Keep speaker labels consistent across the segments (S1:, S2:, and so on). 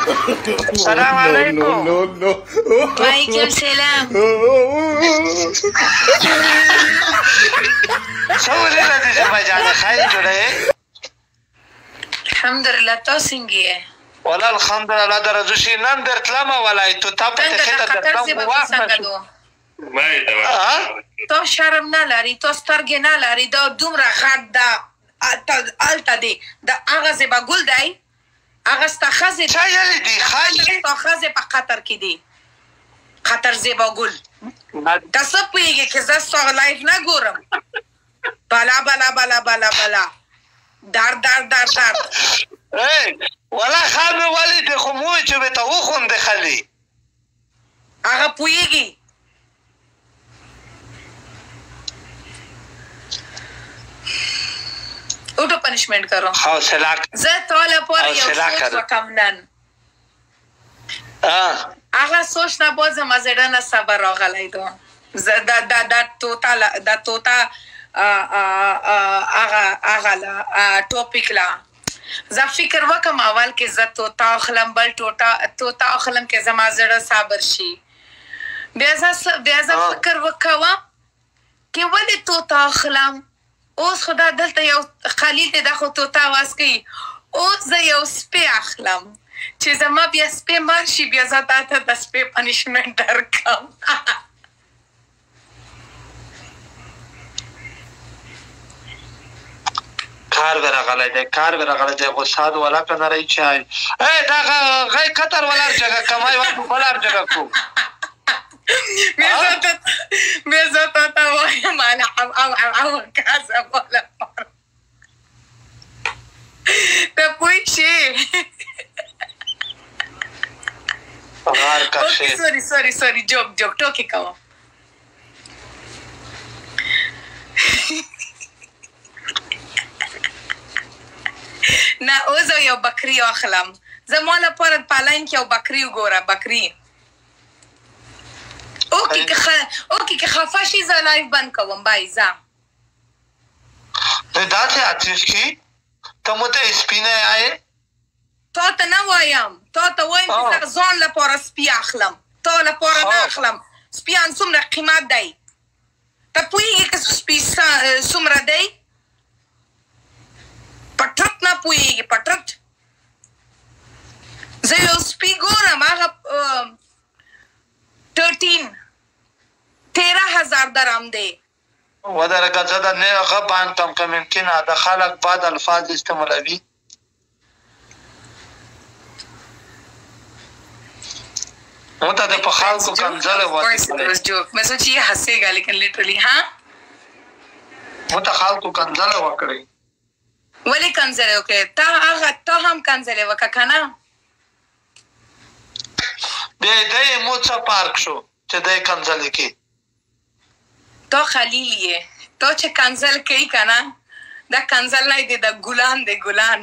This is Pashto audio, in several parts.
S1: سلام علیکم.
S2: وعلیکم سلام.
S1: څولې راځي جمعه جانه خیر جوړه یې؟
S2: الحمدلله تاسو څنګه یې؟
S1: والله الحمدلله درځو شي نن درتلمه ولای تو تا په خطر درتلم واخ
S2: تو شرم نه لري تو سترګې نه لري دا دومره غټ ده الته دی د هغه زیبا ګل دی هغه ستا ښځې
S1: چا یلی دی
S2: ستا ښځې په قطر کې دی قطر زیبا ګل ته څه پوهېږې چې زه ستا لایف نه ګورم بلا بلا بلا بلا بلا درد درد درد درد
S1: والله خال مې ولې دی خو موی چې به ته وخوندې خلي
S2: هغه پوهېږي اوٹو پنشمنٹ کرو زه تا لپاره یو سوچ وکم نن هغه سوچ نه باز زما زړه نه صبر راغلی دو دا طوطا هغه ټاپک لا زه فکر وکم اول کې زه طوطا اخلم بل طوطا اخلم کې زما زړه صبر شي بیا زه فکر وکوم کې ولې طوطا اخلم اوس خدا دلته یو خلیل دی دا خو طوطا واس کوي اوس زه یو سپی اخلم چې زما بیا سپی مړ شي بیا زه تا ته د سپی پنشمنټ درکړم
S1: کار به راغلی دی غصه د ولاکه نری چای دا غی قطر ولار جګه کمای وکړو بلار جګه کو
S2: مې زه تا وایم او کاسه والا ته پوه شې سوري جوک ټوکې کوم نه اوس یو بکري اخلم زما لپاره په لاین کې یو بکري وګوره بکري اوکې که خفه شي زه لایف بند کوم بای ځه
S1: داسې اتریش کې ته مو ته سپي نه یې
S2: تا ته نه وایم تا ته وایم چې زه ځان لپاره سپي اخلم تا لپاره نه اخلم سپیان څومره قیمت دی ته پوهېږې که سپي څومره دی پټرت نه پوهېږې پټرت زه یو سپي ګورم هغه 13,000 درهم دی
S1: ودرکه زه د هغه بانتم که ممکنه د خلک بعد الفاظ استعمالوي مو ته د په خلکو کنځلې
S2: میں سوچی یہ ہنسے گا لیکن لٹرلی ہاں
S1: مو ته خلکو کنځلې وکړئ
S2: ولې کنځلې وکړې ته هم کنځلې وکړه که نه
S1: دی مو څه پارک شو چې دی کنځلې کې
S2: تو خلیل یې تو چې کنځل کوي که نه دا کنځل نه دی دا ګلان دی ګلان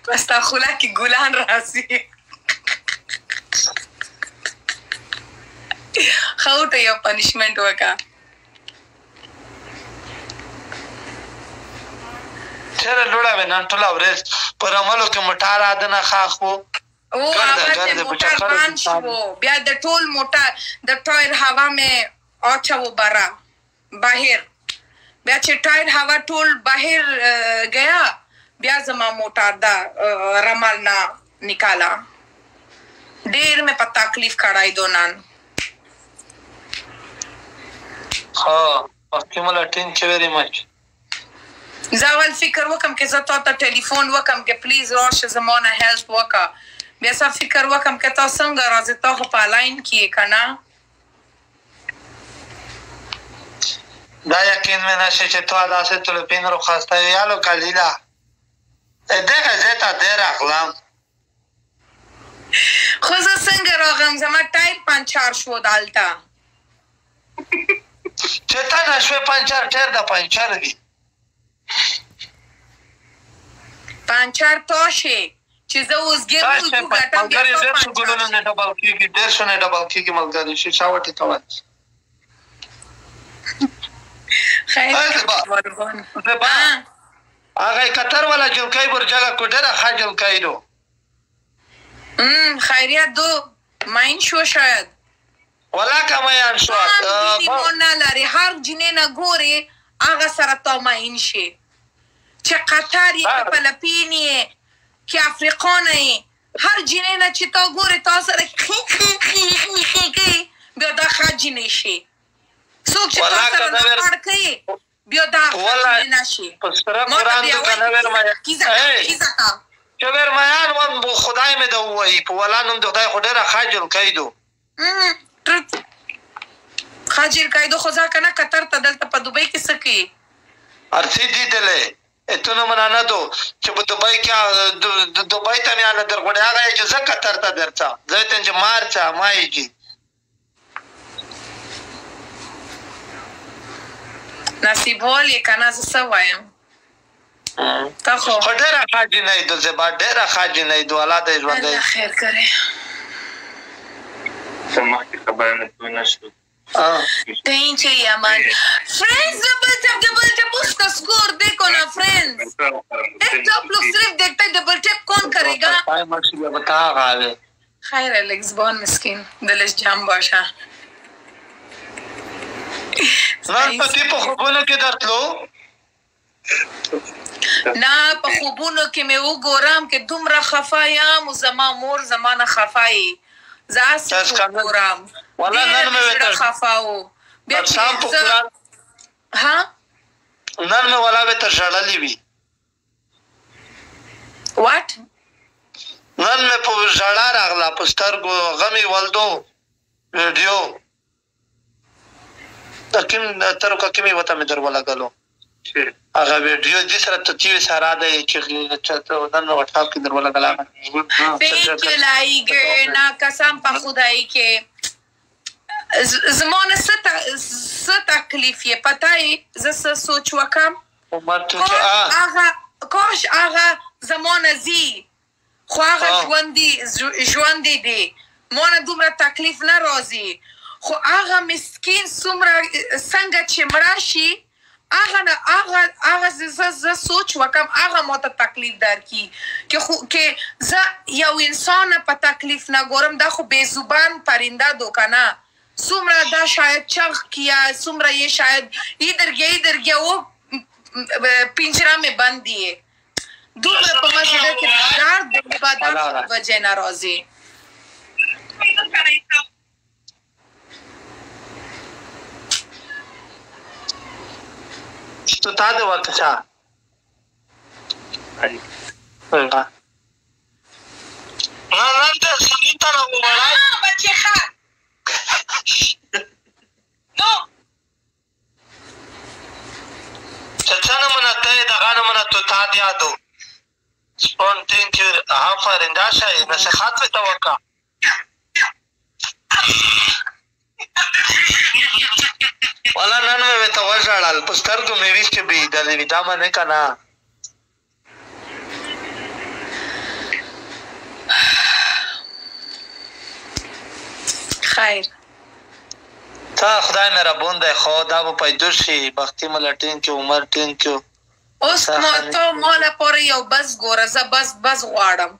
S2: په ستا خوله کې ګلان راځي ښه ورته یو پنشمنټ وکړه
S1: چېرې لوړه وې نن ټوله ورځ په رملو کې موټر عادنه ښاخ و
S2: هغه د موټر بند شو بیا د ټول موټر د ټایر هوا مې اچوو برا بهر بیا چې ټایر هوا ټول بهر گیا بیا زما موټر دا رمل نه نکالا ډېر مې په تکلیف کړی دو نن
S1: thank you very much
S2: زه اول فکر وکم که زه تا ته ټلیفون وکم که پلیز راشه زما نه هیلپ وکړه بیا زه فکر وکم که تا څنګه راځې تا خو په لاین کې یې که نه
S1: دا یقین مې نشي چې تو داسې تلپین رخصته یې یالو کلیله دغه ځای ته دی راغلم
S2: خو زه څنګه راغلم زما ټایر پنچر شو دلته
S1: چې ته نه شوې پنچر ټایر د پنچر وي
S2: پنچر تا شي چې زه اوس ګیر وګټم
S1: ملګري ډېر څه ګلونه نه ډبل کېږي ډېر څه نه ډبل کېږي ملګري شیشه وټې ته ورځي هغه قطر والا جلکۍ برجګه کو ډېره ښه جلکۍ دو
S2: خیریت دو ماین شو شاید
S1: ولا کمیان شو
S2: نه لري هر جنې نه ګورې هغه سره تا ماین شي چې قطر یې که فلپین یې که افریقان یې هر جنې نه چې تا ګورې تا سره بیا دا ښه جنې شي څوک چې تا سره نفاړ کوي بیا دا ښه جنې نه شي ما ته بیا وایي کیزه کا
S1: چې ورمیان خدای مې ده ووایي په ولا نوم د خدای خو ډېره خاجل کیدو
S2: خاجل کیدو خو ځکه نه قطر ته دلته په دوبۍ کې څه کوي
S1: ارڅې دیدلی اتونه منانه دو چې په دوبۍ کې دوبۍ ته مې نه درغوړې هغه یې چې زه قطر ته درځه زه ته چې مارچه مایږي
S2: نصیب ول یې که نه زه څه وایم ته خو
S1: ډېره ښه جینۍ دو زیبا ډېره ښه جینۍ دو الله دې ژوندی
S2: الله خیر کرے
S3: مخکې خبره نه پوه نه شو
S2: Thank you, Yaman. Friends, double tap उसका स्कोर देखो ना friends. एक टॉप लोग सिर्फ देखता है डबल टैप कौन करेगा?
S1: बता गावे.
S2: खैर एलेक्स बहुत मिस्किन दिलिश जाम बाशा.
S1: ना तो ती په خوبونو کې درتلو
S2: نه په خوبونو کې مې وګورم کې دومره خفا یم زما مور زمانه خفای زاس وګورم
S1: ولا نن مې وته
S2: خفاو بیا چې ها
S1: نن مې ولا وته ژړلې وی
S2: واټ
S1: نن مې په ژړا راغله په سترګو غمي ولدو ویډیو تکیم تر کومې وته مې در ولا غلو هغه ویډیو د سره تطیو سره ده چې نن وټاپ کې در ولا غلا
S2: تhank you لایګر نا قسم په خدای کې زمانه ست تکلیف یې پتاي زه سوچ وکم کوش هغه زمانه زی خو هغه ژوندې دی مونږ دومره تکلیف نه راځي خو هغه مسکین څومره څنګه چې مړه شي هغه زه سوچ وکم هغه ماته تکلیف درکړي که زه یو انسان په تکلیف نه ګورم دا خو بې زبان پرنده دو که نه څومره دا شاید چغ کیا څومره یې شاید ایدرګیا و پنجره مې بند دیه دومره په ما زړه کې درد به دا وجې نه راځي
S1: تو تا دې ورته چا نه ته سنیتا نه وړا
S2: بچې ښه نو
S1: چا نه منه ته دغه نه منه تو تا دې یادو سپون تینک یو هافر انداشه نصیحت ورته وکړه والا نن مې ورته وژړل په سترګو مې ویښتې بهېدلې دا منې که نه
S2: خیر
S1: تا خدای مهربون دی خو دا به پیدا شي بختي مله ټینګ کړو عمر ټینګ کړو
S2: اوس ما ته ما لپاره یو بس ګوره زه بس غواړم